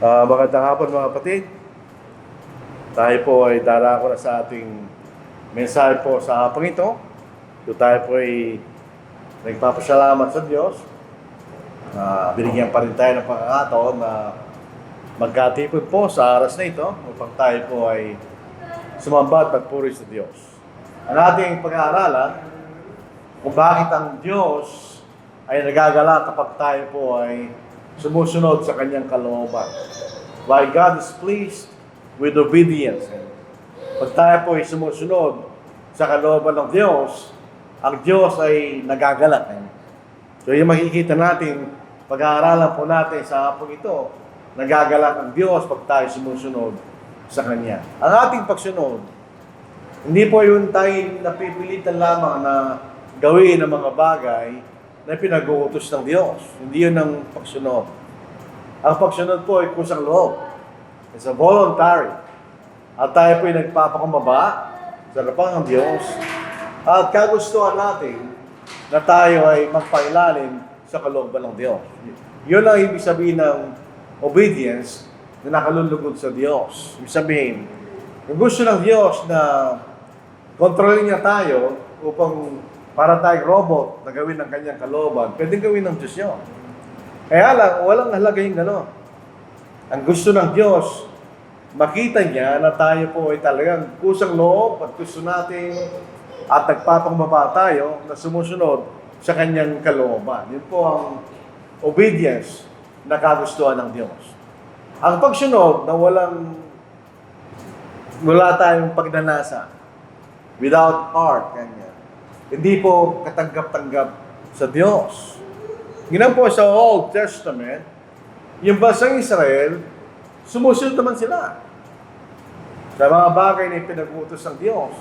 Magandang hapon mga kapatid. Tayo po ay darako na sa ating mensahe po sa hapong ito. Tayo po ay nagpapasalamat sa Diyos. Binigyan pa rin tayo ng pagkakataon na magkatipon po sa oras na ito upang tayo po ay sumamba at magpuri sa Diyos. Ang ating pag-aaralan kung bakit ang Diyos ay nagagala kapag tayo po ay sumusunod sa kanyang kalooban. Why God is pleased with obedience. Pag tayo po ay sumusunod sa kalooban ng Diyos, ang Diyos ay nagagalak. So yung makikita natin, pag-aaralan po natin sa hapong ito, nagagalak ang Diyos pag tayo sumusunod sa Kanya. Ang ating pagsunod, hindi po yun tayo napipilitan lamang na gawin ang mga bagay na pinag-uutos ng Diyos. Hindi yun ang pagsunod. Ang pagsunod po ay kusang loob. It's a voluntary. At tayo po ay nagpapakumbaba sa harapan ng Diyos. At kagustuhan natin na tayo ay magpailalim sa kalooban ng Diyos. Yun ang ibig sabihin ng obedience na nakalulugod sa Diyos. Ibig sabihin, yung gusto ng Diyos na kontrolin niya tayo upang para tayong robot na gawin ng kanyang kalooban, pwedeng gawin ng Diyos yun. Kaya lang, walang halaga yung gano'n. Ang gusto ng Diyos, makita niya na tayo po ay talagang kusang loob at gusto natin at nagpapangbaba tayo na sumusunod sa kanyang kalooban. Yun po ang obedience na kagustuhan ng Diyos. Ang pagsunod na wala tayong pagnanasa, without heart, kanya. Hindi po katanggap-tanggap sa Diyos. Ganun po sa Old Testament, yung bansang Israel, sumusunod naman sila. Sa mga bagay na pinag-utos ng Diyos,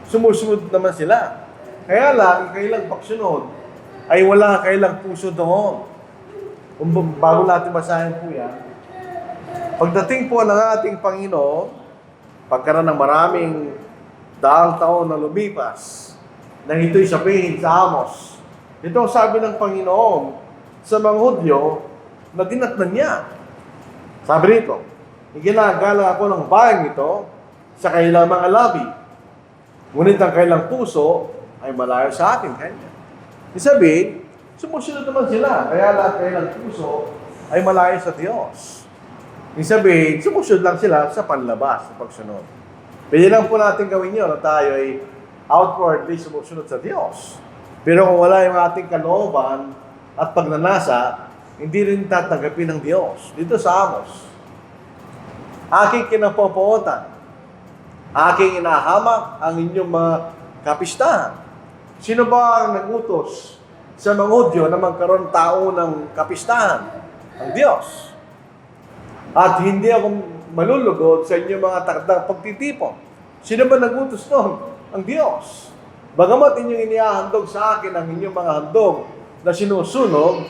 sumusunod naman sila. Kaya lang, kailang pagsunod, ay wala kailang puso doon. Bago natin basahin po yan, pagdating po ng ating Panginoon, pagkaroon ng maraming daang taon na lumipas, nang ito'y sabihin sa Amos. Ito ang sabi ng Panginoon sa mga Hudyo na dinatnan niya. Sabi rito, iginagala ako ng bayang ito sa kailang mga labi. Ngunit ang kailang puso ay malayo sa akin. Kanya. Isabihin, sumusunod naman sila. Kaya lang kailang puso ay malayo sa Diyos. Isabihin, sumusunod lang sila sa panlabas, sa pagsunod. Pwede lang po natin gawin yun na tayo ay outwardly sumusunod sa Diyos. Pero kung wala yung ating kalooban at pagnanasa, hindi rin tatanggapin ng Diyos. Dito sa Amos, aking kinapopuotan, aking inahamak ang inyong mga kapistahan. Sino ba ang nagutos sa mga Hudyo na magkaroon tao ng kapistahan? Ang Diyos. At hindi ako malulugod sa inyong mga takdang pagtitipon. Sino ba nagutos doon? Ang Diyos. Bagamat inyong inihahandog sa akin ang inyong mga handog na sinusunog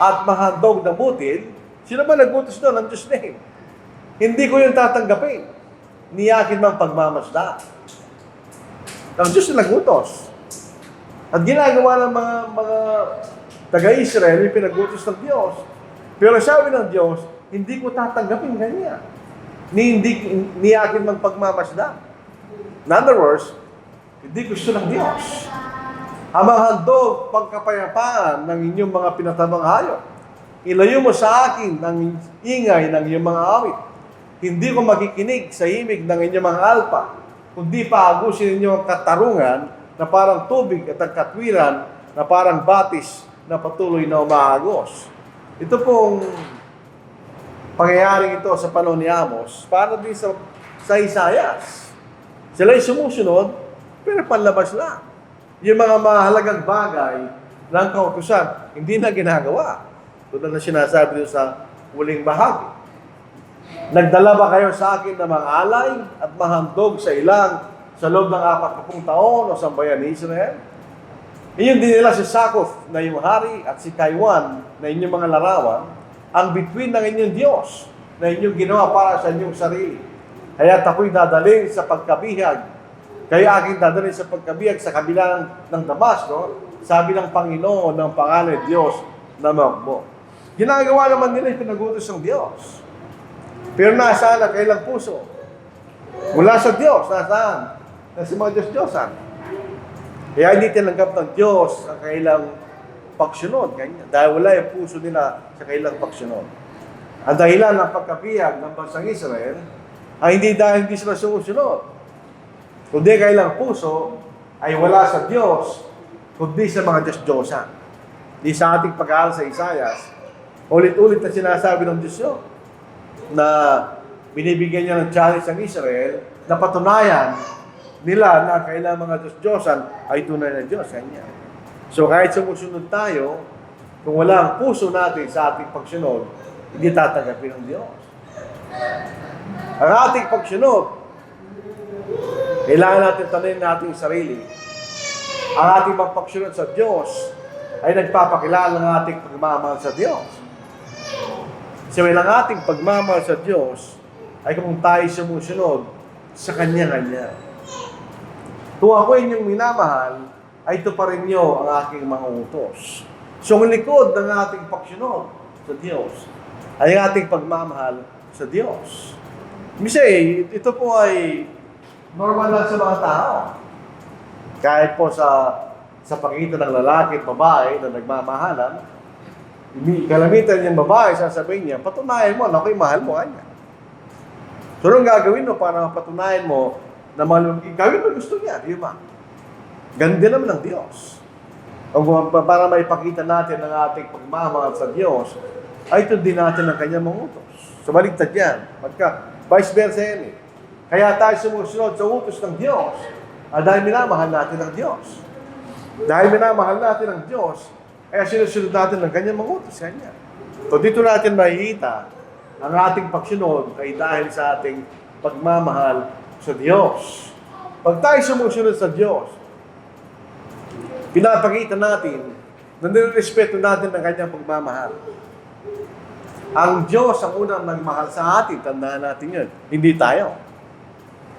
at mahandog na butil, sino ba nagutos doon? Ang Diyos din. Hindi ko yung tatanggapin. Ni akin mang pagmamasdan. Ang Diyos na nagutos. At ginagawa ng mga taga-Israel yung pinagutos ng Diyos. Pero sabi ng Diyos, hindi ko tatanggapin ganyan. Ni akin mang pagmamasdan. In other words, hindi gusto ng Diyos. Ang handog pagkapayapaan ng inyong mga pinatabang hayop. Ilayo mo sa akin ang ingay ng iyong mga awit. Hindi ko makikinig sa himig ng inyong mga alpa, kundi paagusin ninyo ang katarungan na parang tubig at ang katwiran na parang batis na patuloy na umaagos. Ito pong pangyayaring ito sa panahon ni Amos, para din sa Isaias. Sila'y sumusunod, pero panlabas lang. Yung mga mahalagang bagay ng kautusan, hindi na ginagawa. Tulad na sinasabi doon sa huling bahagi. Nagdala ba kayo sa akin ng mga alay at mahandog sa loob ng 40 taon o sambayan ni Israel? Iyon din nila si Sakoth na yung hari at si Taiwan na inyong mga larawan, ang bituin ng inyong Diyos na inyong ginawa para sa inyong sarili. Kaya ako'y dadalhin sa pagkabihag. Kaya aking dadalhin sa pagkabihag sa kabilang ng Damasco, sabi ng Panginoon ng pangalan ng Diyos na magbo. Ginagawa naman nila yung pinagutos ng Diyos. Pero nasaan ang kailang puso? Mula sa Diyos, nasaan? Nasa mga Diyos-Diyosan. Kaya hindi tinanggap ng Diyos ang kailang pagsunod. Ganyan. Dahil wala yung puso nila sa kailang pagsunod. Ang dahilan ng pagkabihag ng bansang Israel ay hindi dahil hindi sila sumusunod. Kundi kailang puso ay wala sa Diyos, kundi sa mga Diyos-Diyosan. Di sa ating pag-aaral sa Isaias, ulit-ulit na sinasabi ng Diyos yun, na binibigyan niya ng challenge ang Israel na patunayan nila na kailang mga Diyos-Diyosan ay tunay na Diyos. Kanya. So kahit sumusunod tayo, kung wala ang puso natin sa ating pagsunod, hindi tatanggapin ng Diyos. Ang ating pagsunod, kailangan natin tanongin natin yung sarili. Ang ating pagsunod sa Diyos ay nagpapakilala ng ating pagmamahal sa Diyos. So ang ating pagmamahal sa Diyos ay kung tayo sumusunod sa Kanya-Kanya. Kung ako inyong minamahal, ay ito pa rin nyo ang aking mga utos. So ang likod ng ating pagsunod sa Diyos ay ang ating pagmamahal sa Diyos. Kasi ito po ay normal lang sa mga tao. Kahit po sa pagitan ng lalaki at babae na nagmamahalan, kalamitan niyang babae, sasabihin niya, patunayan mo na ako'y mahal mo kanya. So anong gagawin mo para mapatunayan mo na gawin mo gusto niya, di ba? Ganda naman ng Diyos. Para maipakita natin ang ating pagmamahal sa Diyos, ay ito din natin ang kanyang mga utos. So baligtad yan. Vice versa yan eh. Kaya tayo sumusunod sa utos ng Diyos dahil minamahal natin ang Diyos. Dahil minamahal natin ang Diyos, kaya sinusunod natin ang kanyang mga utos. Kanya. So dito natin makikita ang ating pagsunod ay dahil sa ating pagmamahal sa Diyos. Pag tayo sumusunod sa Diyos, pinapakita natin na nirespeto natin ang kanyang pagmamahal. Ang Diyos ang unang nagmahal sa atin, tandaan natin yun. Hindi tayo.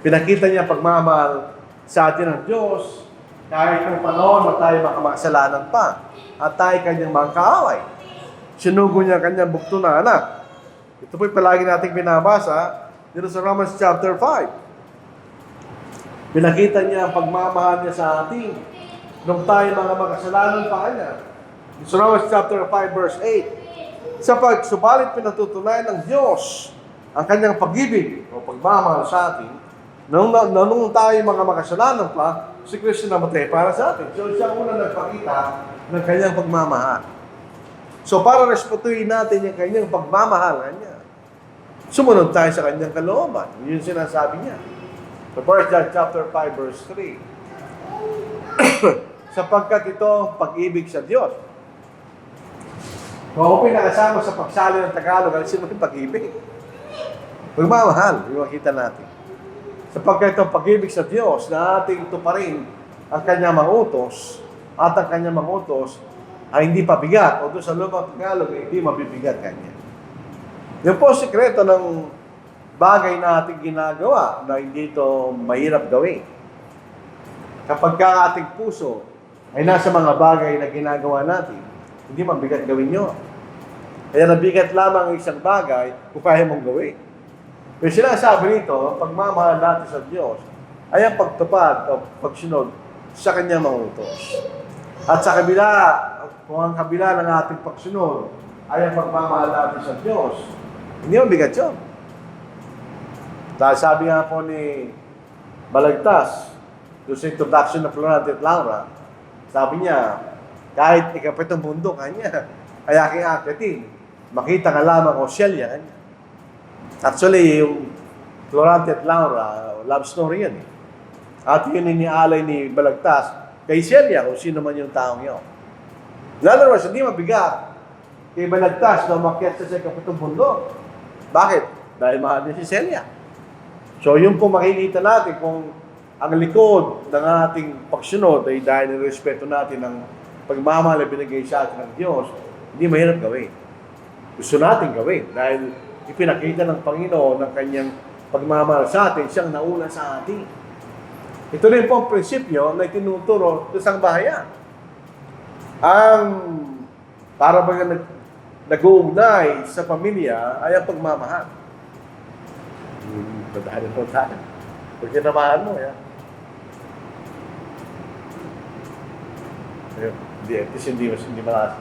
Pinakita niya pagmamahal sa atin ng Diyos kahit ng panahon na tayo makamakasalanan pa at tayo kanyang mga kaaway. Sinugo niya kanyang bukto na anak. Ito po'y palagi nating binabasa dito sa Romans chapter 5. Pinakita niya ang pagmamahal niya sa atin nung tayo mga makasalanan pa kanya. Sa Romans chapter 5 verse 8. Subalit pinatutunayan ng Diyos ang kanyang pag-ibig o pagmamahal sa atin nung tayo mga makasalanan pa, si Kristo namatay para sa atin. So siya unang nagpakita ng kanyang pagmamahal. So para respetuhin natin yung kanyang pagmamahal niya, sumunod tayo sa kanyang kalooban. Yun sinasabi niya. So 1 John chapter 5 verse 3. Sapagkat ito pag-ibig sa Diyos. Kung ako pinakasama sa pagsali ng Tagalog, sino yung pag-ibig? Pagmamahal, yung makita natin. Sapagkat ito pag-ibig sa Diyos na ating tuparin ang kanyang mga utos at ang kanyang mga utos ay hindi pabigat o doon sa lubang Tagalog ay hindi mabibigat kanya. Yung po sikreto ng bagay na ating ginagawa na hindi ito mahirap gawin. Kapag ka ating puso ay nasa mga bagay na ginagawa natin, hindi mabigat gawin nyo. Kaya nabigat lamang ang isang bagay kung kaya mong gawin. Pero sinasabi nito, pagmamahal natin sa Diyos ay ang pagtupad o pagsunod sa kanyang mga utos. At sa kabila, kung ang kabila ng ating pagsunod ay ang pagmamahal natin sa Diyos, hindi mabigat yun. Dahil sabi nga po ni Balagtas, doon sa introduction ng Florante at Laura, sabi niya, kahit ikapitong bundok kanya, ay aking akitin. Makita nga lamang o Celia kanya. Actually, yung Florante at Laura, love story yan eh. At yun inialay ni Balagtas kay Celia kung sino man yung taong yun. In other words, hindi mabigat kay Balagtas na umakyat sa ikapitong bundok. Bakit? Dahil mahal niya si Celia. So yun po makikita natin kung ang likod ng ating pagsunod ay dahil respeto natin ng pagmamahal na binigay sa atin ng Diyos, hindi mahirap gawin. Gusto natin gawin dahil ipinakita ng Panginoon ng kanyang pagmamahal sa atin, siyang nauna sa atin. Ito rin po ang prinsipyo na itinuturo sa isang bahayan. Ang para baga nag-uugnay sa pamilya ay ang pagmamahal. Madali po tayo. Pag kinamahan mo, yan. Hindi, at least hindi malakas.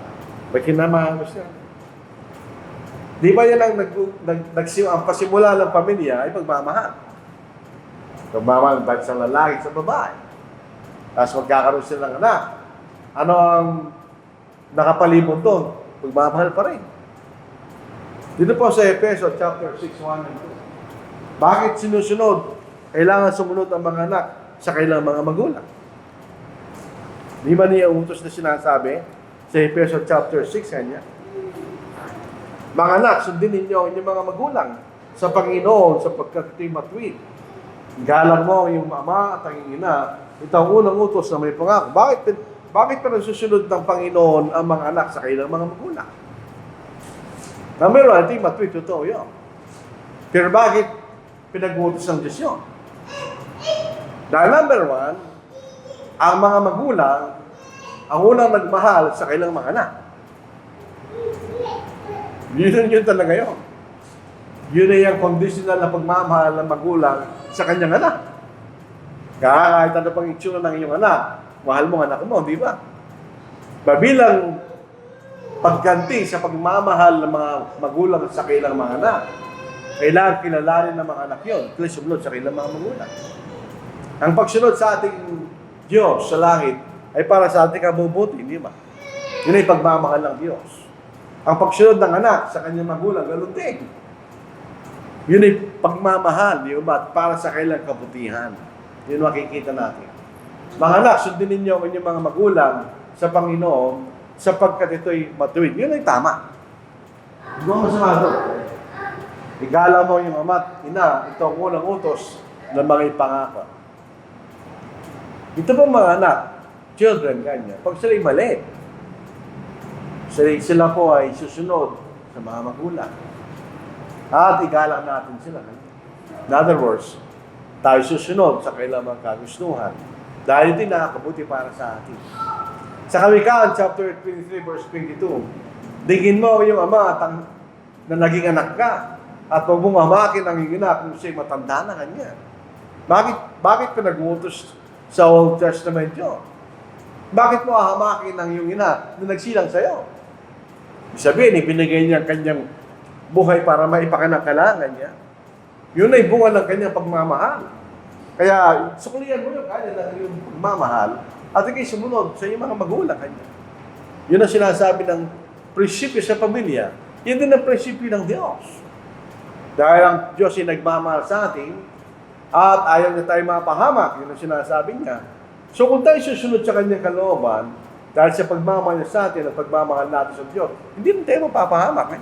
Pag kinamahan mo siya. Di ba yan ang ang pasimula ng pamilya ay pagmamahal. Pagmamahal dahil sa lalaki, sa babae. Tapos magkakaroon sila ng anak. Ano ang nakapalibot doon? Pagmamahal pa rin. Dito po sa Efeso chapter 6, 1 and 2. Bakit sinusunod? Kailangan sumunod ang mga anak sa kailang mga magulang. Di ba niya utos na sinasabi sa Efeso chapter 6 kanya? Mga anak, sundin ninyo ang inyong mga magulang sa Panginoon sapagkat ito'y matuwid. Galang mo yung ama at ang ina, ito ang unang utos na may pangako. Bakit pa nasusunod ng Panginoon ang mga anak sa kanilang mga magulang? Number one, ito'y matuwid, totoo yun. Pero bakit pinag-utos ng Diyos yun? Dahil number one, ang mga magulang ang unang nagmahal sa kanilang mga anak. Yun talaga yun. Yun ay ang conditional na pagmamahal ng magulang sa kanyang anak. Kaya kahit ano pang itsura ng iyong anak, mahal mo ang anak mo, di ba? Babilang pagganti sa pagmamahal ng mga magulang sa kanilang mga anak, kailangan kilalanin ng mga anak yun, please sumunod sa kanilang mga magulang. Ang pagsunod sa ating Diyos sa langit ay para sa ating kabubuti, di ba? Yun ay pagmamahal ng Diyos. Ang pagsunod ng anak sa kanyang magulang, ganun din. Yun ay pagmamahal, di ba? Para sa kailang kabutihan. Yun makikita natin. Mga anak, sundin ninyo ang inyong mga magulang sa Panginoon sapagkat ito'y matuwid. Yun ay tama. Hindi mo masama doon. Igala mo yung ama at ina, ito ang unang utos ng mga ipangako. Ito pong mga anak, children, ganyan. Pag sila'y mali, sila po ay susunod sa mga magulang. At igalang natin sila. In other words, tayo susunod sa kailang mga kagustuhan. Dahil ito'y nakakabuti para sa atin. Sa Kawikaan, chapter 23, verse 22, digin mo yung ama na naging anak ka at huwag mong hamakin ang iyong ina kung siya'y matanda na kanya. Bakit pinag-utos sa Old Testament yun? Bakit mo hamakin ang iyong ina na nagsilang sa'yo? Sabihin, ibinigay niya ang kanyang buhay para maipakanakalangan niya. Yun ay bunga ng kanyang pagmamahal. Kaya, suklihan mo yung kanya ng iyong pagmamahal at ikay sumunod sa iyong mga magulang kanya. Yun ang sinasabi ng prinsipyo sa pamilya. Yun din ang prinsipyo ng Diyos. Dahil ang Diyos ay nagmamahal sa atin at ayaw niya tayo mapahamak. Yun ang sinasabi niya. So kung tayo susunod sa kanyang kalooban, dahil sa pagmamahal niya sa atin at pagmamahal natin sa Diyos, hindi na tayo mapapahamak.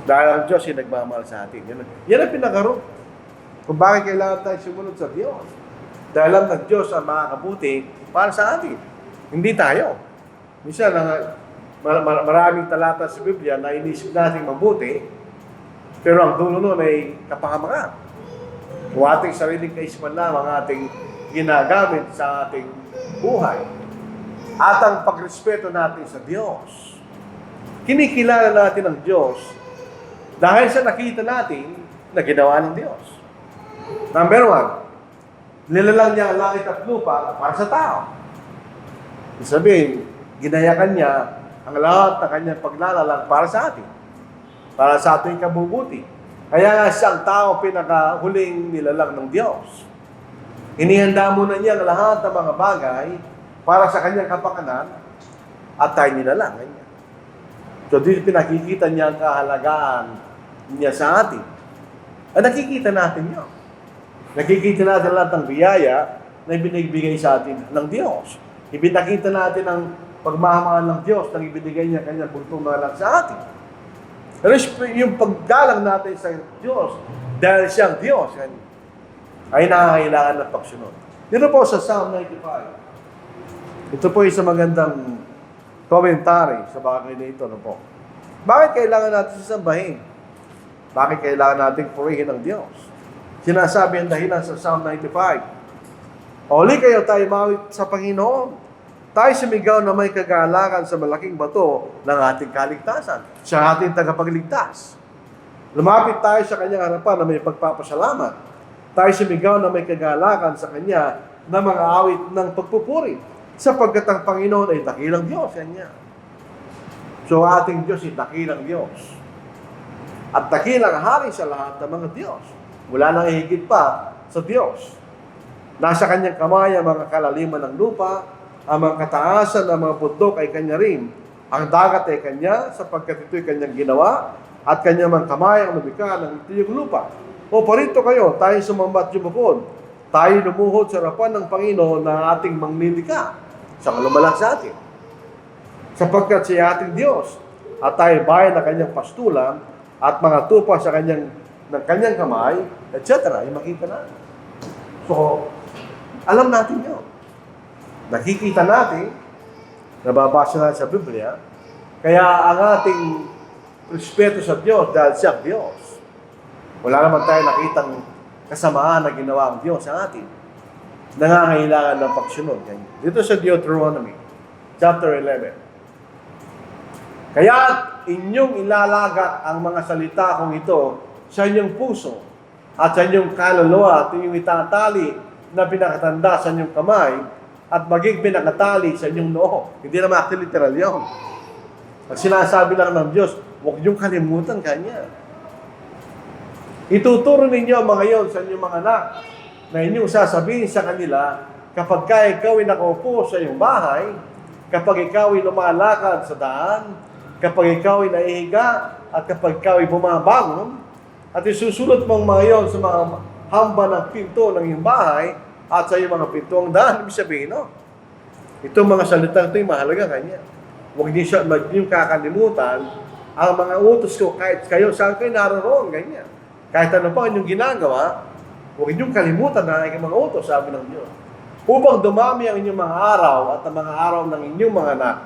Dahil ang Diyos ay nagmamahal sa atin. Yan ang pinakaroon. Kung bakit kailangan tayo sumunod sa Diyos. Dahil alam ng Diyos ang makakabuti para sa atin. Hindi tayo. Minsan, maraming talata sa Biblia na inisip natin mabuti, pero ang dulo nun ay kapahamakan. Kung ating sariling kaisipan lang ang ating ginagamit sa ating buhay. At ang pagrespeto natin sa Diyos. Kinikilala natin ang Diyos dahil sa nakita natin na ginawa ng Diyos. Number one, nilalang niya ang langit at lupa para sa tao. Sabihin, ginayakan niya ang lahat ng kanyang paglalalang para sa atin. Para sa ating kabubuti. Kaya nga siyang tao pinakahuling nilalang ng Diyos. Inihanda muna niya ang lahat ng mga bagay para sa kanyang kapakanan at tayo nilalang niya. So dito pinakikita niya ang kahalagaan niya sa atin. At nakikita natin yun. Nakikita natin lahat ng biyaya na ibinibigay sa atin ng Diyos. Ibinakita natin ang pagmamahal ng Diyos nang ibinigay niya kanyang buntong na anak sa atin. Pero yung paggalang natin sa Diyos, dahil siyang Diyos, ay nakakailangan ng pagsunod. Dito po sa Psalm 95. Ito po isang magandang commentary sa bagay na ito. Ano po? Bakit kailangan natin sasambahin? Bakit kailangan natin purihin ang Diyos? Sinasabi ang dahilan sa Psalm 95. Uli kayo tayo mawit sa Panginoon. Tayo sumigaw na may kagalakan sa malaking bato ng ating kaligtasan. Siya ating tagapagligtas. Lumapit tayo sa kanyang harapan na may pagpapasalamat. Tayo sumigaw na may kagalakan sa kanya na mga awit ng pagpupuri. Sapagkat ang Panginoon ay dakilang Diyos. Kanya. So ating Diyos ay dakilang Diyos. At dakilang hari sa lahat ng mga Diyos. Wala nang higit pa sa Diyos. Nasa kanyang kamay ang mga kalaliman ng lupa, ang mga kataasan ng mga bundok ay kanya rin. Ang dagat ay kanya, sapagkat ito'y kanyang ginawa, at kanyang mga kamay ang lumikha ng ito yung lupa. O parito kayo, tayo sumambat yumukod. Tayo lumuhod sa harapan ng Panginoon na ating manglilika sa kalumalang sa atin. Sapagkat siya ating Diyos, at tayo bayan na kanyang pastulan, at mga tupa sa ng kanyang kamay, etc. Ay makita na. So, alam natin yun. Nakikita natin, nababasa natin sa Biblia, kaya ang ating respeto sa Diyos dahil siya Diyos. Wala naman tayo nakitang kasamaan na ginawa ang Diyos sa atin. Nangangailangan ng pagsunod. Dito sa Deuteronomy, chapter 11. Kaya inyong ilalaga ang mga salita kong ito sa inyong puso at sa inyong kaluluwa at inyong itatali na pinakatanda sa inyong kamay at maging pinakatali sa inyong noo. Hindi naman actually literal yun. Pag sinasabi lang ng Diyos, huwag niyong kalimutan Kanya. Ituturo ninyo ang mga yon sa inyong mga anak na inyong sasabihin sa kanila kapag ikaw ay nakaupo sa iyong bahay, kapag ikaw ay lumalakad sa daan, kapag ikaw ay naihiga, at kapag ikaw ay bumabangon, at isusulot mong mga yon sa mga hamba ng pinto ng iyong bahay at sa iyong mga pinto ang daan. Ibig sabihin, no? Itong mga salita ito ay mahalaga Kanya. Huwag niyo kakalimutan ang mga utos ko kahit kayo saan kayo naroon, ganyan. Kahit ano pa inyong ginagawa, huwag niyong kalimutan na ang mga utos, sabi ng Diyos. Upang dumami ang inyong mga araw at ang mga araw ng inyong mga anak,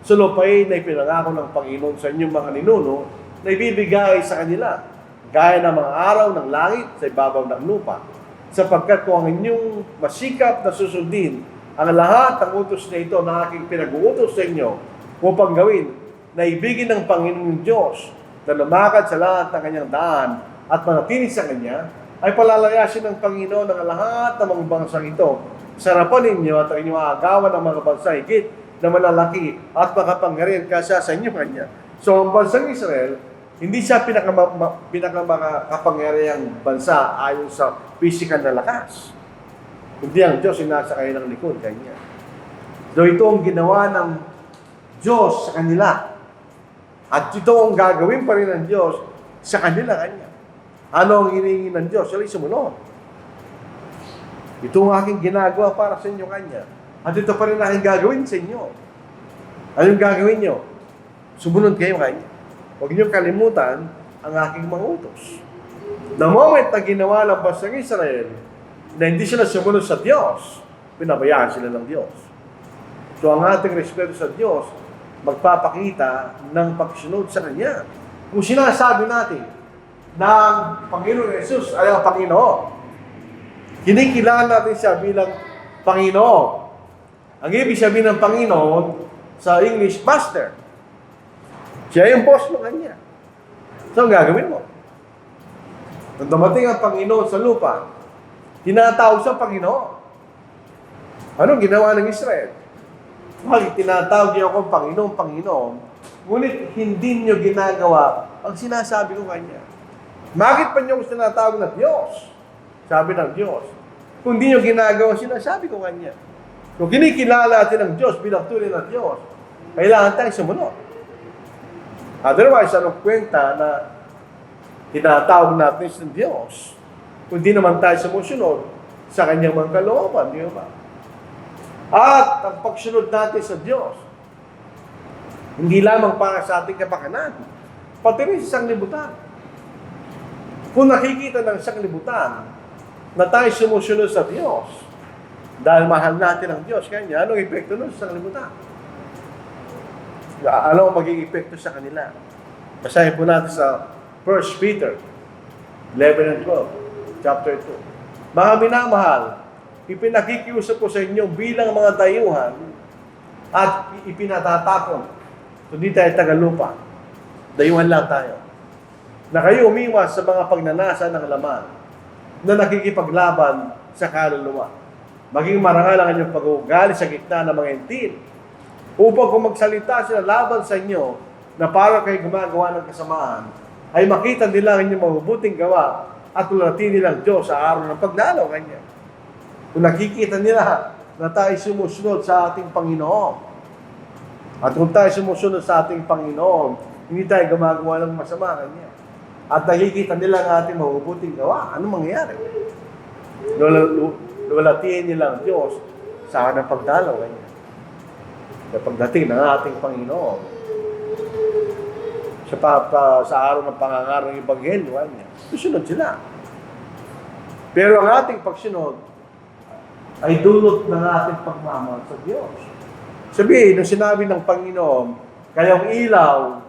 sa lupain na ipinangako ng Panginoon sa inyong mga ninuno na ibibigay sa kanila, gaya ng mga araw ng langit sa ibabaw ng lupa. Sapagkat kung ang inyong masikap na susundin ang lahat ng utos na ito na aking pinag-uutos sa inyo upang gawin na ibigin ng Panginoon Diyos na lumakad sa lahat ng kanyang daan at manatili sa Kanya, ay palalayasin ng Panginoon ang lahat ng mga bansang ito sa harapan ninyo at ang inyong aagawan ng mga bansa higit na malalaki at makapangyarihan kaysa sa inyo Kanya. So, ang bansang Israel, hindi siya pinakamakapangyarihang bansa ayon sa physical na lakas. Hindi ang Diyos yung nasa kanilang likod Kanya. So, ito ang ginawa ng Diyos sa kanila. At ito ang gagawin pa rin ng Diyos sa kanila Kanya. Ano ang hinihingi ng Diyos? Sila sumunod. Ito ang aking ginagawa para sa inyo Kanya. At ito pa rin aking gagawin sa inyo. Anong gagawin nyo? Sumunod kayo Kanya. Huwag niyo kalimutan ang aking mga utos. The moment na ginawa ng bansang Israel na hindi sila sumunod sa Diyos, pinabayaan sila ng Diyos. So ang ating respeto sa Diyos, magpapakita ng pagsunod sa Kanya. Kung sinasabi natin na ang Panginoon Jesus ay ang Panginoon, kinikilala natin siya bilang Panginoon. Ang ibig sabihin ng Panginoon sa English, Master. Siya yung boss mo Kanya. So, ang gagawin mo? Nung dumating ang Panginoon sa lupa, tinatawag siyang Panginoon. Anong ginawa ng Israel? Bakit tinatawag niyo akong Panginoon, Panginoon, ngunit hindi niyo ginagawa ang sinasabi ko Kanya? Bakit pa niyo tinatawag na Diyos? Sabi ng Diyos. Kung hindi niyo ginagawa ang sinasabi ko Kanya. Kung kinikilala natin ang Diyos bilang tunay na Diyos, kailangan tayong sumunod. Otherwise, anong kwenta na tinatawag natin sa Diyos kung di naman tayo sumusunod sa Kanyang mga kalooban, di ba? At ang pagsunod natin sa Diyos, hindi lamang para sa ating kapakanan, pati rin sa sanglibutan. Kung nakikita ng sanglibutan na tayo sumusunod sa Diyos, dahil mahal natin ang Diyos, Kanya, anong epekto nun sa sanglibutan? Ano ang magiging epekto sa kanila? Basahin po natin sa 1 Peter 11 and 12, chapter 2. Mga minamahal, ipinakikiusap ko sa inyo bilang mga dayuhan at ipinatatapon. Hindi tayo tagalupa. Dayuhan lang tayo. na kayo umiwas sa mga pagnanasa ng laman na nakikipaglaban sa kaluluwa. Maging marangal ang inyong pag-uugali sa gitna ng mga intil, upang kung magsalita sila laban sa inyo na para kayo gumagawa ng kasamaan, ay makita nila ang inyong mabubuting gawa at ulatin nilang Diyos sa araw ng pagdalaw kanya. Kung nakikita nila na tayo sumusunod sa ating Panginoon, at kung tayo sumusunod sa ating Panginoon, hindi tayo gumagawa ng masama kanya, at nakikita nila ang ating mabubuting gawa, anong mangyayari? Lulatiin nila ang Diyos sa araw ng pagdalaw kanya. Sa pagdating ng ating Panginoon, sa araw ng pangangaral ng Ebanghelyo, susunod sila. Pero ang ating pagsunod ay dulot ng ating pagmamahal sa Diyos. Sabihin, nung sinabi ng Panginoon, kayong ilaw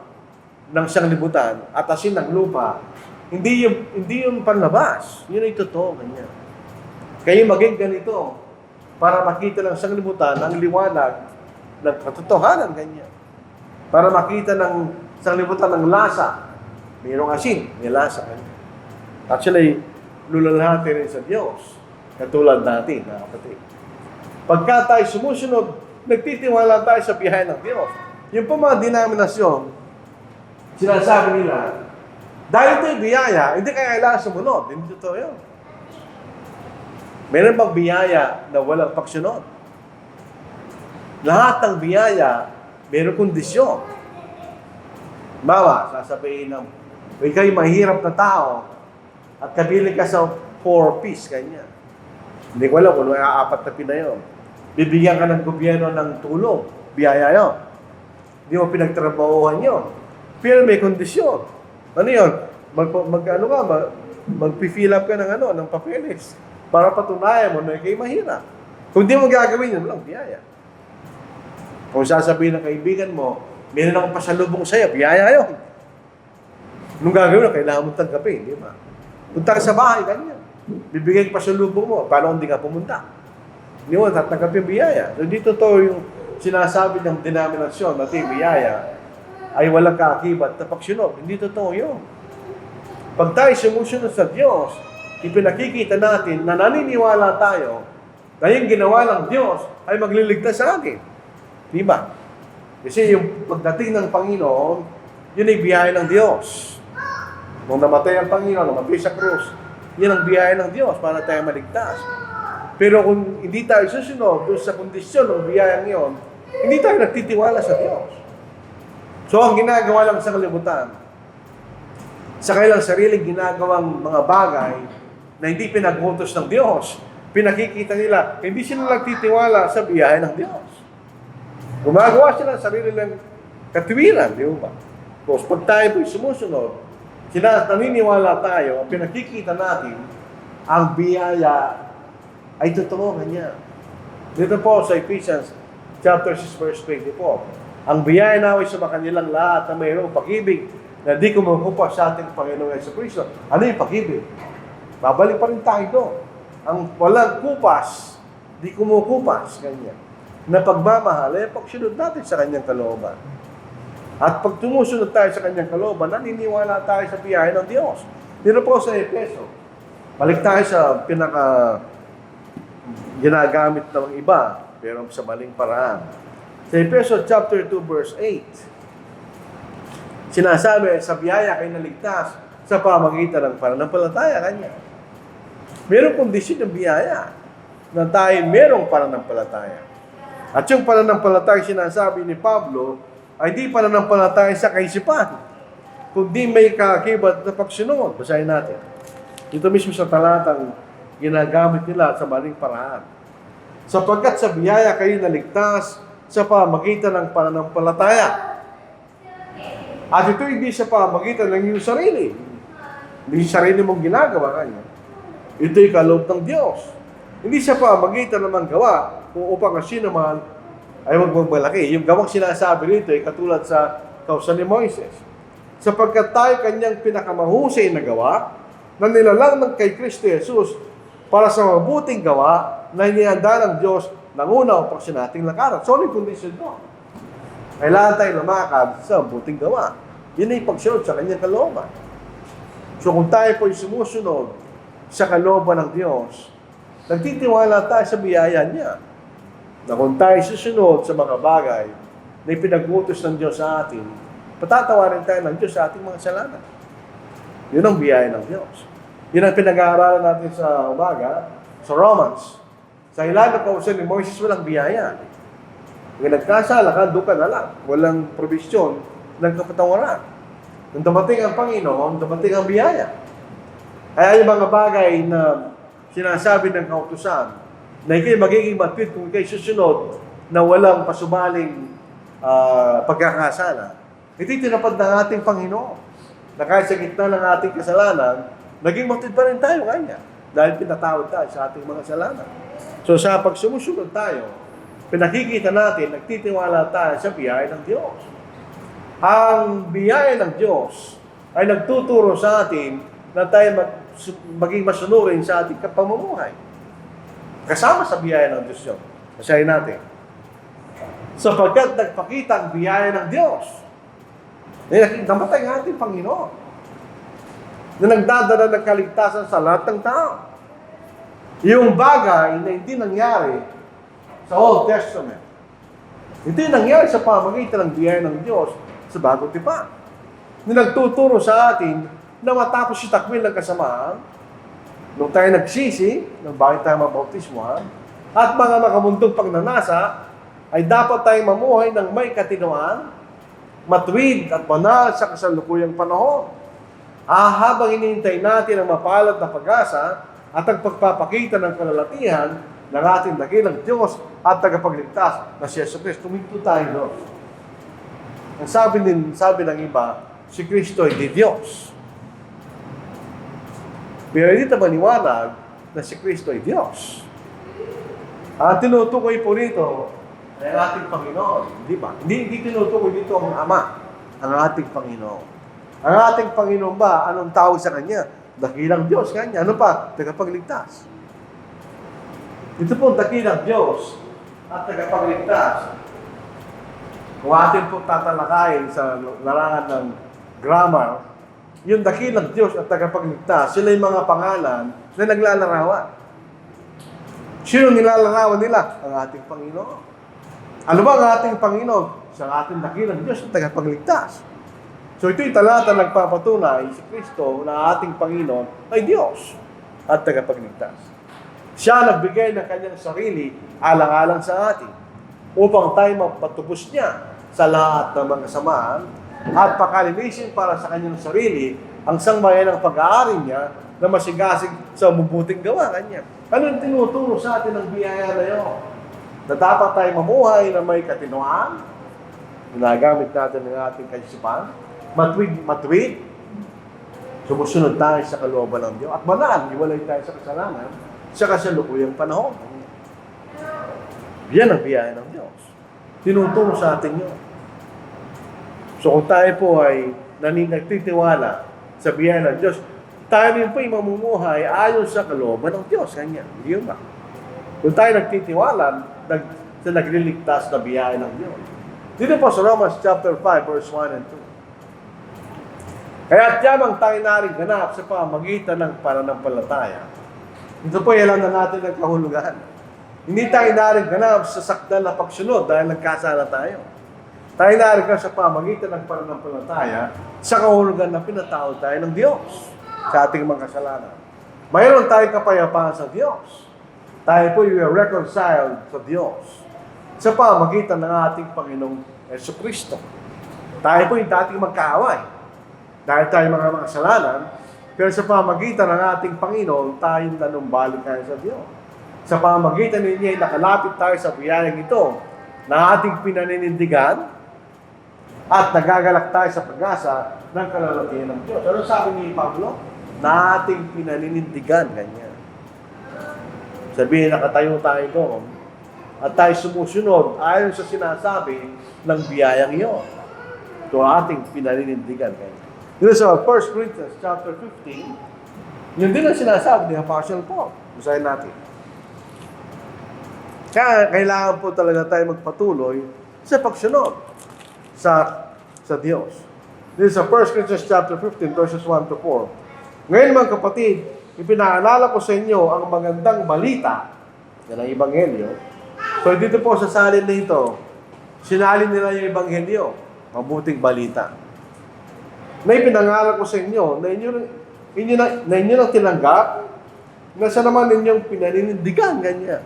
ng sanglibutan at asin ng lupa, hindi yung panlabas. Yun ay totoo, ganyan. Kayo maging ganito para makita ng sanglibutan ang liwanag ng katotohanan, ganyan. Para makita ng sanglibutan ng lasa. Mayroong asin, may lasa, ganyan. Actually, lulalhati rin sa Diyos, katulad natin, mga kapatid. Pagka tayo sumusunod, nagtitiwala tayo sa biyahe ng Diyos. Yung po mga denominasyon, sinasabi nila, dahil ito'y biyaya, hindi kaya kailangan sumunod. Hindi totoo yun. Meron bang biyaya na walang pagsunod? Lahat ng biyaya, meron kondisyon. Bawa, sasabihin ng, ikaw'y mahirap na tao at kabiling ka sa 4Ps, kanya. Hindi ko alam kung may 4 na pina yun. Bibigyan ka ng gobyerno ng tulong. Biyaya yun. Hindi mo pinagtrabahuhan yun. Pero may kondisyon. Ano yun? Mag-fill up ka ng papeles para patunayan mo na kayo mahirap. Kung di mo gagawin yun, walang biyaya. Kung sasabihin ng kaibigan mo, meron akong pasalubong sa'yo, biyaya yun. Nung gagawin mo, kailangan mong tanggapin, di ba? Punta ka sa bahay, ganyan. Bibigay ka pasalubong mo, paano kung di ka pumunta? Hindi mo, tatanggapin biyaya. So dito to yung sinasabi ng denominasyon na biyaya ay walang kaakibat na pagsunod. Hindi totoo yun. Pag tayo sumusunod sa Diyos, ipinakikita natin na naniniwala tayo na yung ginawa ng Diyos ay magliligtas sa atin. Diba? Kasi yung pagdating ng Panginoon, yun ay biyaya ng Diyos. Nung namatay ang Panginoon, namatay sa krus, yun ang biyaya ng Diyos para tayo maligtas. Pero kung hindi tayo susunod doon sa kondisyon ng biyayang yun, hindi tayo nagtitiwala sa Diyos. So, ang ginagawa lang sa kalibutan, sa kanilang sariling ginagawang mga bagay na hindi pinag-utos ng Diyos, pinakikita nila, hindi sila nagtitiwala sa biyaya ng Diyos. Gumagawa sila sa sarili ng katuwiran, di ba? Tapos, pag tayo po'y sumusunod, naniniwala tayo, pinakikita natin, ang biyaya ay totoo kanya. Dito po sa Ephesians chapter 6 verse 24. Ang biyaya na ay sa kanilang lahat na mayroong pag-ibig na di kumukupa sa ating Panginoong Jesucristo. Ano yung pag-ibig? Babalik pa rin tayo doon. Ang walang kupas, di kumukupas, kanya. Na pagmamahal ay pagsunod natin sa kanyang kalooban. At pag tumusunod tayo sa kanyang kalooban, naniniwala tayo sa biyaya ng Diyos. Dito po sa Efeso, balik tayo sa ginagamit ng iba, pero sa maling paraan. Sa Efeso chapter 2 verse 8, sinasabi, sa biyaya kayo naligtas sa pamagitan ng pananampalataya kanya. Merong kondisyon ng biyaya na tayo merong pananampalataya. At yung pananampalataya sinasabi ni Pablo ay di pananampalataya sa kaisipan, kundi may kaakibat na pagsunod. Basahin natin. Ito mismo sa talatang ginagamit nila sa maling paraan. Sapagkat sa biyaya kayo naligtas sa pamagitan ng pananampalataya. At ito hindi sa pamagitan ng iyong sarili. Hindi sa sarili mong ginagawa kanya. Ito'y kaloob ng Diyos. Hindi sa pamagitan naman gawa kung upang sino man ay magmamalaki. Yung gawang sinasabi rito ay katulad sa kausan ni Moises. Sapagkat tayo kanyang pinakamahusay na gawa na nilalang ng kay Kristo Jesus para sa mabuting gawa na inihanda ng Diyos ng una upang sinating lakaran. So, ano yung condition doon? Kailangan tayo lumakad sa mabuting gawa. Yun ay pagsunod sa kanyang kalooban. So kung tayo po'y sumusunod sa kalooban ng Diyos, nagtitiwala tayo sa biyaya niya. Na kung tayo susunod sa mga bagay na ipinag-utos ng Diyos sa atin, patatawarin tayo ng Diyos sa ating mga kasalanan. Yun ang biyaya ng Diyos. Yun ang pinag-aaralan natin sa umaga, sa Romans. Sa ilalim ng kausan ni Moses, walang biyaya. Kung nagkasala ka, doon ka na lang. Walang provision ng kapatawaran. Nung dumating ang Panginoon, dumating ang biyaya. Kaya yung mga bagay na sinasabi ng kautusan, na ikay magiging matwid kung ikay susunod na walang pasubaling pagkakasala, ito'y tinapad ng ating Panginoon. Na kahit sa gitna ng ating kasalanan, naging matwid pa rin tayo kanya. Dahil pinatawad tayo sa ating mga kasalanan. So sa pagsumusunod tayo, pinakikita natin, nagtitiwala tayo sa biyaya ng Diyos. Ang biyaya ng Diyos ay nagtuturo sa atin na tayo maging masunurin sa ating pamumuhay. Kasama sa biyaya ng Diyos yun. Basahin natin. Sapagkat nagpakita ang biyaya ng Diyos. Namatay ang ating Panginoon. Na nagdadala ng kaligtasan sa lahat ng tao. Yung bagay na hindi nangyari sa Old Testament. Hindi nangyari sa pamagitan ng biyaya ng Diyos sa Bagong Tipan. Na nagtuturo sa atin na matapos si takwil ng kasamaan, nung tayo nagsisi, nung bakit tayo mabautismuhan, at mga makamundong pagnanasa, ay dapat tayong mamuhay ng may katinoan, matuwid at banal sa kasalukuyang panahon. Habang hinihintay natin ang mapalad na pag-asa at ang pagpapakita ng kalalatihan ng ating dakilang Diyos at tagapagligtas na si Yesu Cristo, huminto tayo doon. Ang sabi ng iba, si Kristo ay di Diyos. Pero hindi tayo maniwalag na si Kristo ay Diyos. Ang tinutukoy po rito ay ang ating Panginoon. Di ba? Hindi tinutukoy dito ang Ama, ang ating Panginoon. Ang ating Panginoon ba, anong tawag sa Kanya? Dakilang Diyos Kanya. Ano pa? Tagapagligtas. Ito po dakilang Diyos at tagapagligtas. Kung atin po tatalakayin sa larangan ng grammar, yung dakilang Diyos at tagapagligtas, sila yung mga pangalan na naglalarawan. Sino nilalarawan nila? Ang ating Panginoon. Ano ba ang ating Panginoon? Sa ating dakilang Diyos at tagapagligtas. So ito'y talata nagpapatunay si Kristo na ating Panginoon ay Diyos at tagapagligtas. Siya nagbigay ng kanyang sarili alang-alang sa atin upang tayo mapatubos niya sa lahat ng mga kasamaan at pakalinisin para sa kanyang sarili ang sangbayan ng pag-aari niya na masigasig sa mabuting gawa kanya. Ano yung tinuturo sa atin ng biyaya na yun? Na dapat tayo mamuhay na may katinoan, ginagamit natin ng ating kaisipan, matuwid, sumusunod tayo sa kalooban ng Diyos, at banal, iwalay tayo sa kasalanan, sa kasalukuyang panahon. Yan ang biyaya ng Diyos. Tinuturo sa atin yun. So kung tayo po ay nagtitiwala sa biyaya ng Diyos, tayo rin po ay mamumuhay ayon sa kalooban ng Diyos. Kanya, yun ba? Kung tayo nagtitiwala sa nagliligtas na biyaya ng Diyos. Dito po sa Romans chapter 5, verse 1 and 2. Kaya tiyamang tayo naring ganap sa pamagitan ng pananampalataya. Ito po alam na natin ang kahulugan. Hindi tayo naring ganap sa sakdal na pagsunod dahil nagkasala tayo. Tayo naring ganap sa pamagitan ng pananampalataya sa kahulugan na pinatawad tayo ng Diyos sa ating mga kasalanan. Mayroon tayong kapayapaan sa Diyos. Tayo po yung reconciled sa Diyos sa pamagitan ng ating Panginoong Jesucristo. Tayo po yung dating magkaaway dahil tayo mga kasalanan, pero sa pamagitan ng ating Panginoon, tayong tanumbalik tayo sa Diyos. Sa pamagitan niya ay nakalapit tayo sa biyayang ito na ating pinaninindigan at nagagalak tayo sa pag-asa ng kalalatihan ng Diyos. Ano sabi ni Pablo? Na ating pinaninindigan, ganyan. Sabihin, nakatayo tayo doon at tayo sumusunod ayon sa sinasabi ng biyayang iyon. Ito ating pinaninindigan, ganyan. Dito sa 1 Corinthians chapter 15, yun din ang sinasabi ni Apostle Paul. Basahin natin. Kaya kailangan po talaga tayo magpatuloy sa pagsunod sa Diyos. Dito sa 1 Corinthians chapter 15, verses 1 to 4. Ngayon mga kapatid, ipinaalala ko sa inyo ang magandang balita, yan ang Ebanghelyo. So dito po sa salin na ito, sinalin nila yung Ebanghelyo, mabuting balita. Na ipinangalan ko sa inyo, na inyo nang tinanggap, na sa naman ninyong pinaninindigan, ganyan.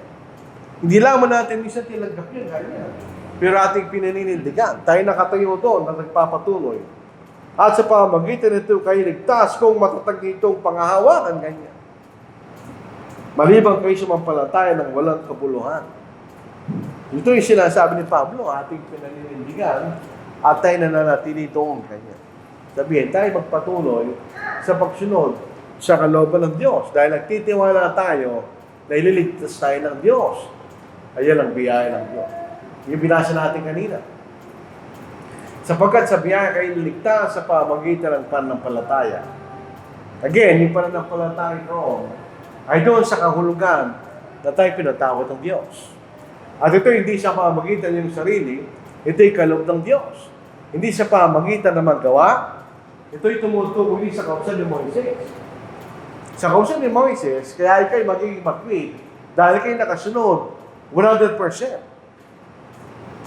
Hindi lamang natin minsan tinanggap yun, ganyan. Pero ating pinaninindigan, tayo nakatayo doon na nagpapatuloy. At sa pamamagitan nito kayo ligtas kung matatag itong pangahawakan, ganyan. Malibang kayo sumampalataya ng walang kabuluhan. Ito yung sinasabi ni Pablo, ating pinaninindigan at tayo nananatili doon, ganyan. Sabihin, tayo magpatuloy sa pagsunod sa kalooban ng Diyos. Dahil nagtitiwala tayo na ililigtas tayo ng Diyos. Ayan ang biyaya ng Diyos. Yung binasa natin kanina. Sapagkat sa biyaya kayo ililigtas sa pamamagitan ng pananampalataya. Again, yung pananampalataya noon ay doon sa kahulugan na tayo pinatawad ng Diyos. At ito hindi sa pamamagitan ng sarili, ito'y kaloob ng Diyos. Hindi sa pamamagitan ng magawa, ito'y tumutukoy sa kautusan ni Moises. Sa kautusan ni Moises, kaya kayo magiging makwit dahil kayo nakasunod 100%.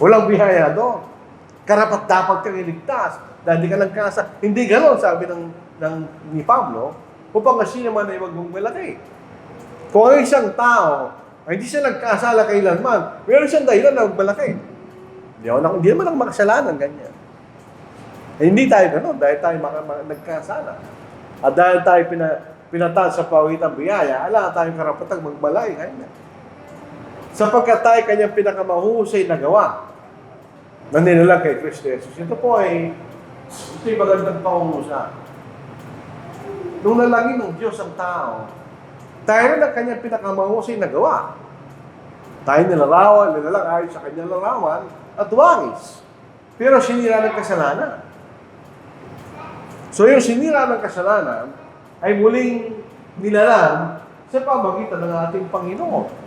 Walang biyaya doon. Karapat dapat kang iligtas dahil di ka nagkasa. Hindi gano'n, sabi ni Pablo, upang kasi naman ay wag-mong malaki. Kung ang isang tao ay hindi siya nagkasala kailanman, meron siyang dahilan na magmalaki. Hindi naman ang makasalanan, ganyan. Eh, hindi tayo gano'n dahil tayo nagkasala. At dahil tayo pinataas sa pawitang biyaya, ala tayong karapatang magmalay, ganyan. Sapagkat tayo kanyang pinakamahusay na gawa na nilalang kay Kristo Jesus. Ito ay magandang pangungusap. Nung nalangin ng Diyos ang tao, tayo rin ang kanyang pinakamahusay na gawa. Tayo nilalang ayon sa kanyang larawan at wangis. Pero sinira ng kasalanan. So yung sinira ng kasalanan ay muling nilalang sa pamagitan ng ating Panginoon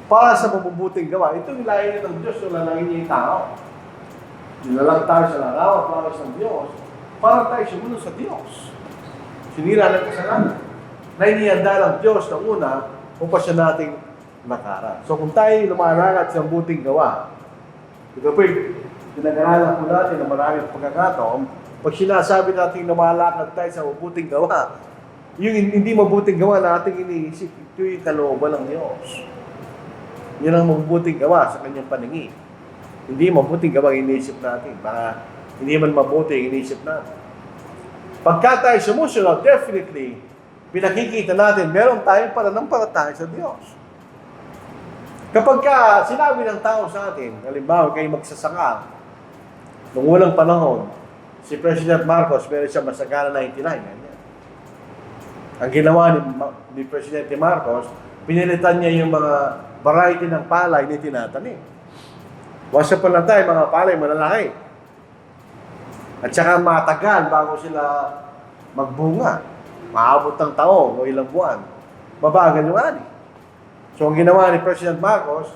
para sa mabubuting gawa. Ito yung layo ng Diyos, yung lalangin niya yung tao. Nilalang tayo sa larawan at wangis ng Diyos para tayo sumunod sa Diyos. Sinira ng kasalanan. Na inihanda ng Diyos na una upang siya nating nakara. So kung tayo lumarangat sa buting gawa, ito po pinag-aralan po natin na maraming pagkakataon. Pag sinasabi natin lumalakad tayo sa mabuting gawa, yung hindi mabuting gawa na ating iniisip, ito yung kalooban ng Diyos. Yan ang mabuting gawa sa kanyang paningin. Hindi mabuting gawa ang iniisip natin. Baka hindi man mabuti ang iniisip natin. Pagka tayo sumusunod, definitely, pinakikita natin, meron tayong pananampalataya sa Diyos. Kapag sinabi ng tao sa atin, halimbawa kayo magsasaka, noong unang panahon, si President Marcos, meron siya masagana 99. Ganyan. Ang ginawa ni Presidente Marcos, pinilitan niya yung mga variety ng palay na tinatanim. Once upon a time, mga palay malalaki. At saka matagal bago sila magbunga. Maabot ng taon o ilang buwan. Mabagal yung ani. So ang ginawa ni President Marcos,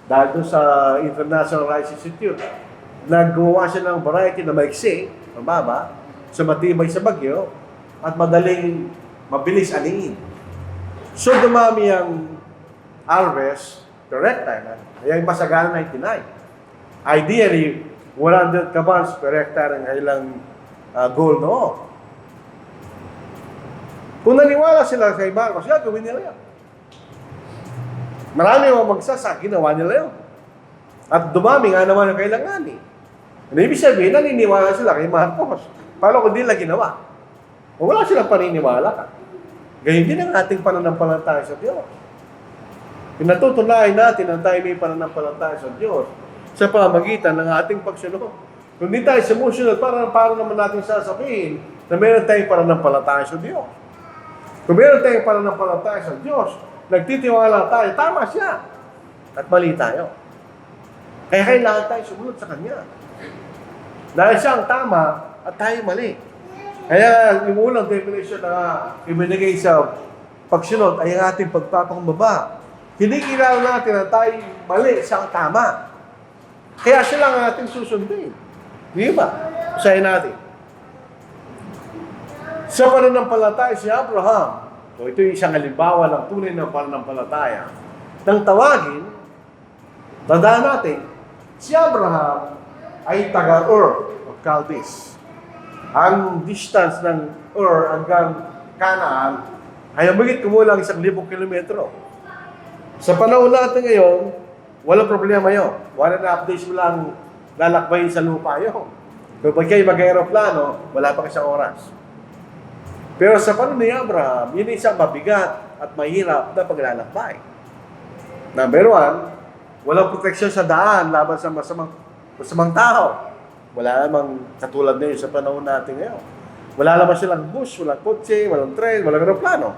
dahil doon sa International Rice Institute, naggawa siya ng variety na maiksi, mababa, sa matibay sa bagyo, at mabilis aniin. So dumami ang harvest, correct time, ay masagana 99. Ideally, 100 kabans per hectare ang kailang goal noon. Kung naniwala sila kay Marcos, gawin nila yan. Marami mga magsasak, ginawa nila yun. At dumami nga naman ang kailangan eh. Ano ibig sabihin, naniniwala sila kay Marcos. Paano kung di nila ginawa? Kung wala silang paniniwala ka. Ganyan din ang ating pananampalataya sa Diyos. Pinatutunayan natin ang tayo may pananampalataya sa Diyos sa pamagitan ng ating pagsunod. Kung di tayo sumusunod, paano naman natin sasabihin na meron tayong pananampalataya sa Diyos? Kung meron tayong pananampalataya sa Diyos, nagtitiwala tayo, tama siya. At mali tayo. Kaya kailangan tayo sumunod sa Kanya. Dahil siya ang tama at tayo mali. Kaya yung unang definition na ibinigay sa pagsunod ay ang ating pagpapakumbaba. Hindi kilala natin na tayo mali, siya ang tama. Kaya siya lang ang ating susundin. Di ba? Usahin natin. Sa pananampalataya si Abraham, so ito yung isang halimbawa ng tunay na pananampalataya. Nang tawagin, tandaan natin, si Abraham ay taga-Ur of Chaldees. Ang distance ng Ur hanggang Canaan ay humigit kumulang 1,000 kilometro. Sa panahon natin ngayon, walang problema yun. 1.5 days mo lang lalakbayin sa lupa yun. Pero pag kayo mag-aeroplano, wala pa isang oras. Pero sa panahon ni Abraham, yun isang mabigat at mahirap na paglalakbay. Number 1, walang proteksyon sa daan laban sa masamang tao. Wala namang katulad na yun sa panahon natin ngayon. Wala naman silang bus, walang kotse, walang train, walang aeroplano.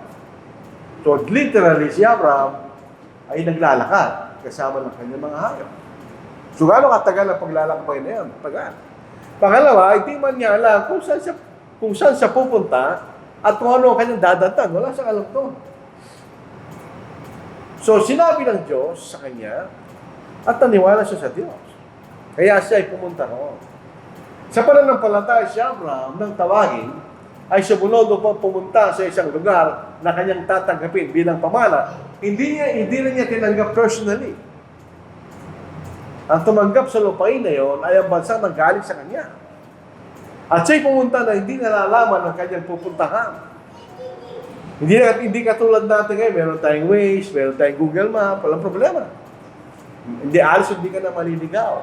So literally, si Abraham ay naglalakad kasama ng kanyang mga hayop. So gano'ng katagal ang paglalakbay na yan? Tagal. Pangalawa, hindi man niya alam kung saan siya pupunta at kung ano ang kanyang dadatag. Wala siyang alam to. So sinabi ng Diyos sa kanya at naniwala siya sa Diyos. Kaya siya ay pumunta roon. Sa pananampalataya si Abraham nang tawagin, ay sumunod upang pumunta sa isang lugar na kanyang tatanggapin bilang pamana. Hindi na niya tinanggap personally. Ang tumanggap sa lupain na yon ay ang bansang nanggaling sa kanya. At siya'y pumunta na hindi nalalaman ang kanyang pupuntahan. Hindi katulad natin ngayon, meron tayong Waze, meron tayong Google Map, walang problema. Hindi ka na maliligaw.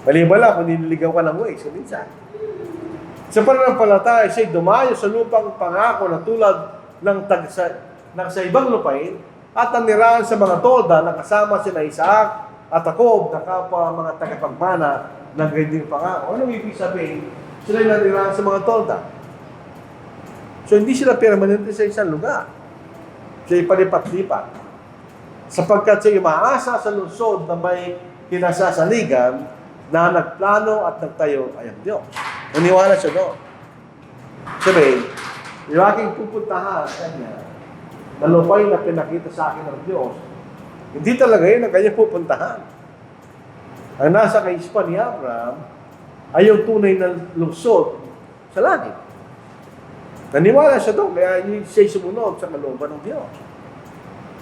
Malibala kung nililigaw ka ng Waze, minsan. Sa pananampalataya, siya'y dumayo sa lupang pangako na tulad ng sa ibang lupain at nanirahan sa mga tolda na kasama sina Isaac at Jacob na kapwa mga tagapagmana ng ganding pangako. Anong ibig sabihin? Sila'y nanirahan sa mga tolda. So hindi sila permanente sa isang lugar. Siya'y palipat-lipat. Sapagkat siya'y umaasa sa lungsod na may kinasasaligan na nagplano at nagtayo ay ang Diyos. Naniwala siya doon. Sabi, yung aking pupuntahan sa kanya, na lupay na pinakita sa akin ng Diyos, hindi talaga yun ang kanyang pupuntahan. Ang nasa kaisipan ni Abraham ay yung tunay na lungsod sa langit. Naniwala siya doon, kaya siya'y sumunod sa kalooban ng Diyos.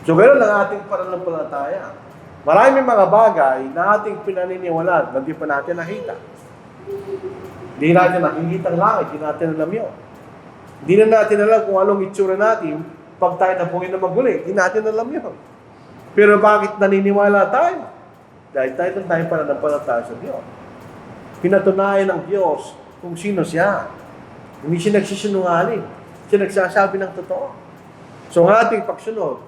So, ganoon ang ating pananampalataya. Maraming mga bagay na ating pinaniniwalaan na hindi pa natin nakita. Hindi natin nakikita ang langit, hindi natin alam yun. Hindi na natin alam kung anong itsura natin pag tayo nabuhay na maguli. Hindi natin alam yun. Pero bakit naniniwala tayo? Dahil tayo pananampalataya sa Diyos. Pinatunayan ng Diyos kung sino siya. Hindi siya nagsisinungaling. Siya nagsasabi ng totoo. So ang ating pagsunod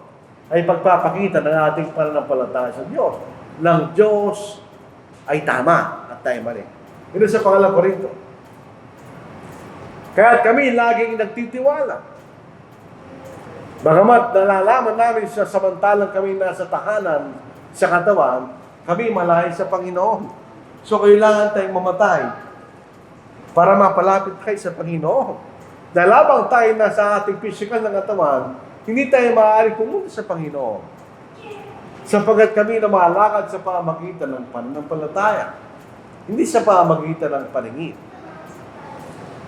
ay pagpapakita ng ating pananampalataya sa Diyos. Ng Diyos ay tama at tayo mali. Ito sa pangalang Korinto. Kaya kami laging nagtitiwala. Bagamat nalalaman namin sa samantalang kami nasa tahanan sa katawan, kami malayo sa Panginoon. So kailangan tayong mamatay para mapalapit kayo sa Panginoon. Dahil habang tayo nasa ating physical na katawan, hindi tayo maaari pumunta sa Panginoon. Sapagat kami na malakad sa pamagitan ng pananampalataya. Hindi sa pamagitan ng paningin.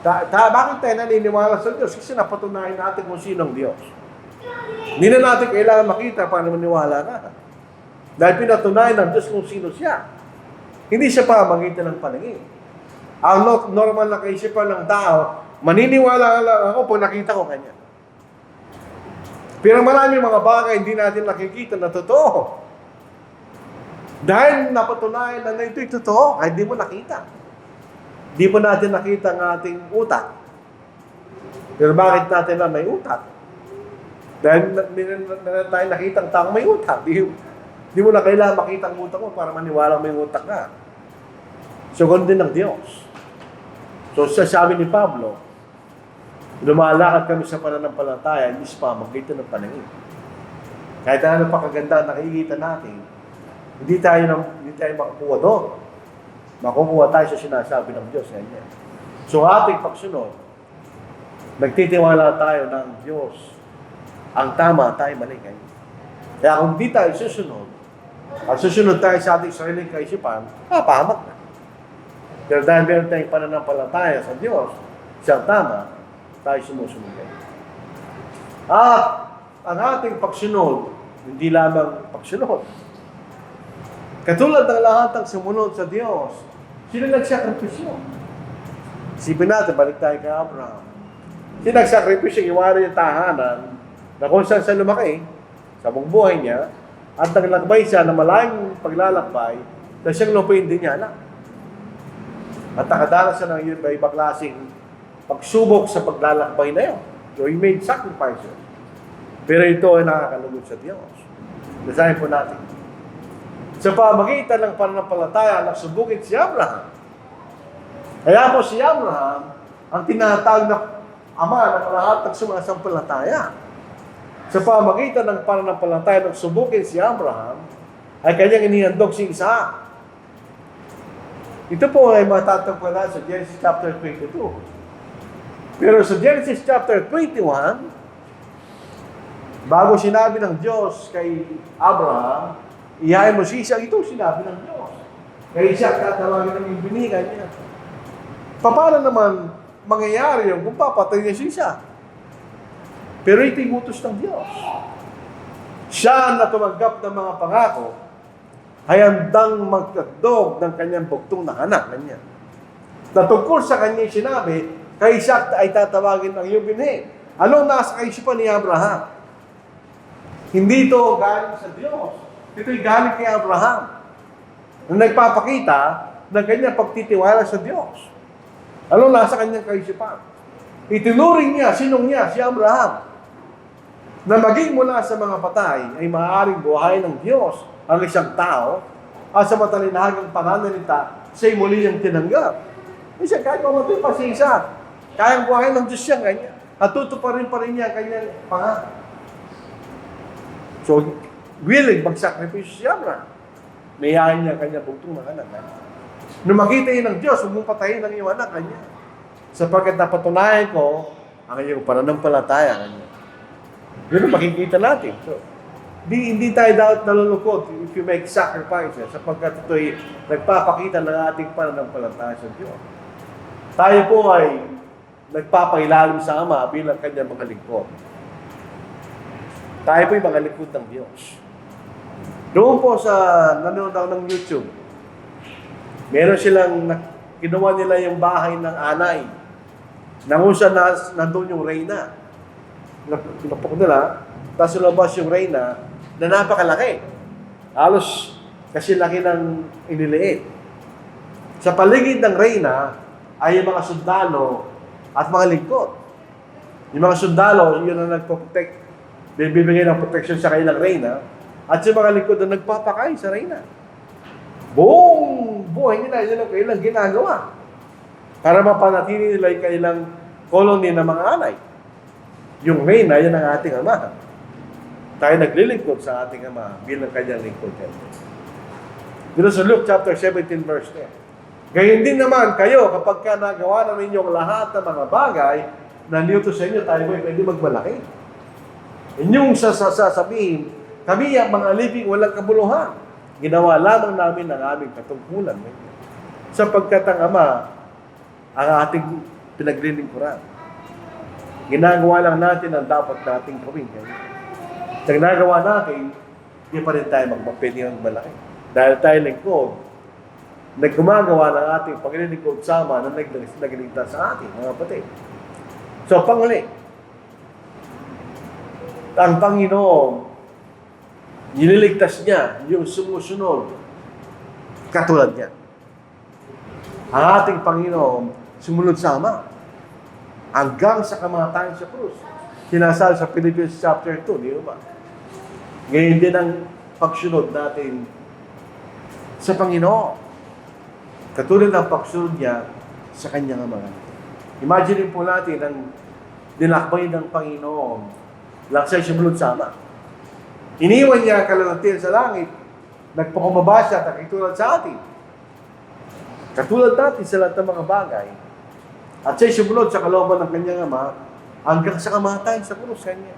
Bakit tayo naniniwala sa Diyos? Kasi napatunayan natin kung sino ang Diyos. Hindi na natin kailangan makita para maniwala ka. Dahil pinatunayan ng Diyos kung sino siya. Hindi sa pamagitan ng paningin. Ang normal na kaisipan ng tao, maniniwala lang ako pag nakita ko kanya. Pero maraming mga bagay hindi natin nakikita na totoo. Dahil napatunayan na ito'y totoo, kahit di mo nakita. Di mo natin nakita ang ating utak. Pero bakit natin na may utak? Dahil tayo nakita ang taong may utak. Di mo na kailangan makita ang utak mo para maniwala may utak ka. So, ganoon din ng Diyos. So, sabi ni Pablo, lumalakad kami sa pananampalataya, hindi sa pamagitan ng paningin. Kahit ano pa kaganda nakikita natin, hindi tayo makukuha doon. Makukuha tayo sa sinasabi ng Diyos. Yan. So ating pagsunod, nagtitiwala tayo ng Diyos. Ang tama, tayo mali ngayon. Kaya kung di tayo susunod, at susunod tayo sa ating sariling kaisipan, pahamak na. Pero dahil meron tayong pananampalataya sa Diyos, siyang tama, tayo sumusunod. At ang ating pagsunod, hindi lamang pagsunod. Katulad ng lahat ng sumunod sa Diyos, sino nagsakripisyo? Isipin natin, balik tayo kay Abraham. Sino nagsakripisyo, iwari yung tahanan na kung saan siya lumaki, sa buong buhay niya, at naglakbay siya na malayong paglalakbay, na siyang lupain din niya alam. At nakadanas siya ng iba-ibang klaseng pagsubok sa paglalakbay na yun. So he made sacrifices. Pero ito ay nakakalugod sa Diyos. Basahin po natin. Sa pamagitan ng pananampalataya, nagsubukin si Abraham. Kaya po si Abraham, ang tinatawag na ama ng lahat ng sumasampalataya. Sa pamagitan ng pananampalataya, nagsubukin si Abraham, ay kanyang inihandog si Isaac. Ito po ay matatagpuan sa Genesis chapter 22. Pero sa Genesis chapter 21, bago sinabi ng Diyos kay Abraham, ihayin mo si Isaac, ito sinabi ng Diyos. Kay Isaac, tatawagin ng ibinigan niya. Paano naman mangyayari yun kung papatay niya si Isaac? Pero ito'y utos ng Diyos. Siya na tumanggap ng mga pangako, ay handang magkagdog ng kanyang bugtong na anak kanya. Na tungkol sa kanya sinabi, kay Isaac ay tatawagin ng iyong binhi. Anong nasa kaisipan ni Abraham? Hindi ito galing sa Diyos. Ito'y galing kay Abraham. Na nagpapakita ng kanyang pagtitiwala sa Diyos. Anong nasa kanyang kaisipan? Itinuring niya, sinong niya, si Abraham, na maging mula sa mga patay ay maaaring buhay ng Diyos ang isang tao at sa matalinhagang pananalita siya'y muli niyang tinanggap. Kasi kahit mamatay pa si Isaac, kayang buhay ng Diyos siya ganyan. At tutuparin pa rin niya ang kanyang pangako. So, willing magsakripisyo si Abraham. Mayayain niya ang kanyang bugtong ng anak. Nung makita yun ng Diyos, huwag mong patayin ang iyong anak kanya. Sapagkat napatunayan ko ang iyong pananampalataya kanya. Yun ang makikita natin. So, hindi tayo dapat nalulukot if you make sacrifices sapagkat ito'y nagpapakita ng ating pananampalataya sa Diyos. Tayo po ay nagpapailalim sa Ama bilang kanyang mga lingkod. Tayo po ay mga lingkod ng Diyos. Doon po sa nanonood ako ng YouTube, meron silang kinuha nila yung bahay ng anay na kung saan nandun yung reyna. Pinapok nila, tapos lumabas yung reyna na napakalaki. Halos kasi laki ng iniliit. Sa paligid ng reyna ay yung mga sundalo at mga lingkod. Yung mga sundalo, yun ang nagpo-protect, bibigay ng protection sa kanilang reyna, at yung mga lingkod na nagpapakain sa reyna. Buong buhay nila, yun ang kailang ginagawa para mapanatili nila yung kailang colony ng mga anay. Yung reyna, yan ang ating ama. Tayo naglilingkod sa ating ama bilang kanyang lingkod. Dito sa Luke chapter 17 verse 10. Gayun din naman kayo kapag ka nagawa na ninyong lahat ng mga bagay na niutos sa inyo, tayo ay pwede magmalaki. Inyong sasabihin, kami ang mga living walang kabuluhan. Ginawa lamang namin ang aming katungkulan. Sapagkat ang Ama ang ating pinaglilingkuran. Ginagawa lang natin ang dapat nating gawin. Sa ginagawa natin, hindi pa rin tayo magpapwede ng malaki. Dahil tayo lingkod, nagkumagawa ng ating paglilingkod sama na nagliligtas sa ating mga kapatid. So, panghuli, ang Panginoon, nililigtas niya yung sumusunod katulad niya. Ang ating Panginoon, sumunod sa Ama hanggang sa kamatayan sa krus. Sinasabi sa Philippians chapter 2, di ba? Ngayon din ang pagsunod natin sa Panginoon. Katulad ng pagsunod niya sa kanyang Ama. Imagine po natin ang dinakbay ng Panginoon lang siya sumunod sa Ama. Iniwan niya ang kalalatin sa langit. Nagpakumaba siya at nakitulad sa atin. Katulad natin sa lahat ng mga bagay. At siya'y sumunod sa kalooban ng kanyang Ama hanggang sa kamatayan sa krus kanya.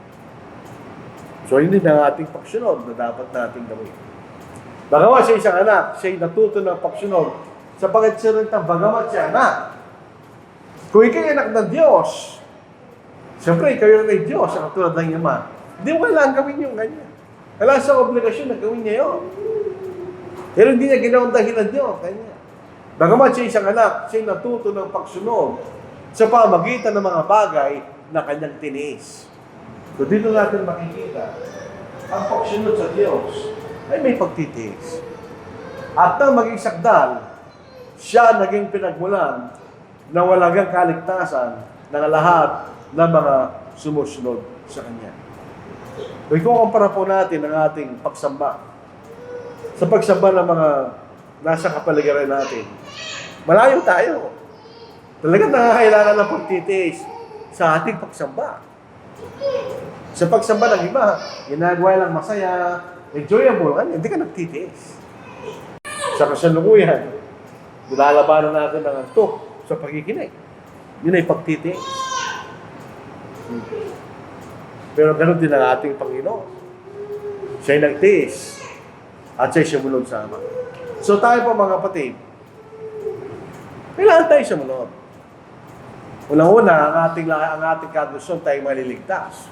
So, hindi na ating pagsunod na dapat nating gawin. Bagawa siya isang anak, siya'y natuto ng pagsunod sa pagkatsunod ng bagamat siya anak. Kung ikay anak ng Diyos, Siyempre, kayo na Diyos, sa katulad ng Ama. Hindi mo kailangan gawin yung ganyan. Wala sa obligasyon na gawin niya yun. Pero hindi niya ginawang dahilan Diyos. Ganyan. Bagamat siya isang anak, siya natuto ng pagsunod sa pamagitan ng mga bagay na kanyang tiniis. So dito natin makikita, ang pagsunod sa Diyos ay may pagtitiis. At nang maging sakdal, siya naging pinagmulan na walang kaligtasan ng lahat ng mga sumusunod sa Kanya. So, ikukumpara po natin ang ating pagsamba. Sa pagsamba ng mga nasa kapaligiran natin, malayo tayo. Talagang nangangailangan ng pagtitiis sa ating pagsamba. Sa pagsamba ng iba, ginagawa lang masaya, enjoyable, hindi ka nagtitiis. Sa kasalukuyan, nilalabanan natin ang antok sa pagkikinig. Yun ay pagtitiis. Pero ganoon din ang ating Panginoon. Siya'y nagtiis at siya'y sumunod sa Ama. So tayo po mga kapatid, kailangan tayo sumunod. Unang-una, ang ating kagustuhan tayo maliligtas.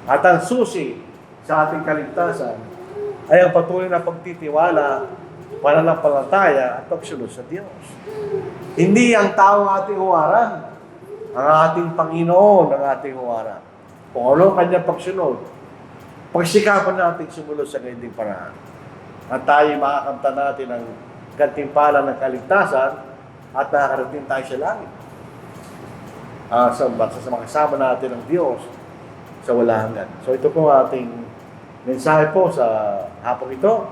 At ang susi sa ating kaligtasan ay ang patuloy na pagtitiwala, pananampalataya at pagsunod sa Diyos. Hindi ang tao ang ating huwaran, ang ating Panginoon ang ating huwaran. Kung ano ang kanyang pagsunod, pagsikapan natin sumunod sa ganitong paraan. At tayo makakamta natin ang gantimpala ng kaligtasan at nakakarating tayo sa langit. Sa makasama natin ang Diyos sa walang hanggan. So ito po ating mensahe po sa hapon ito.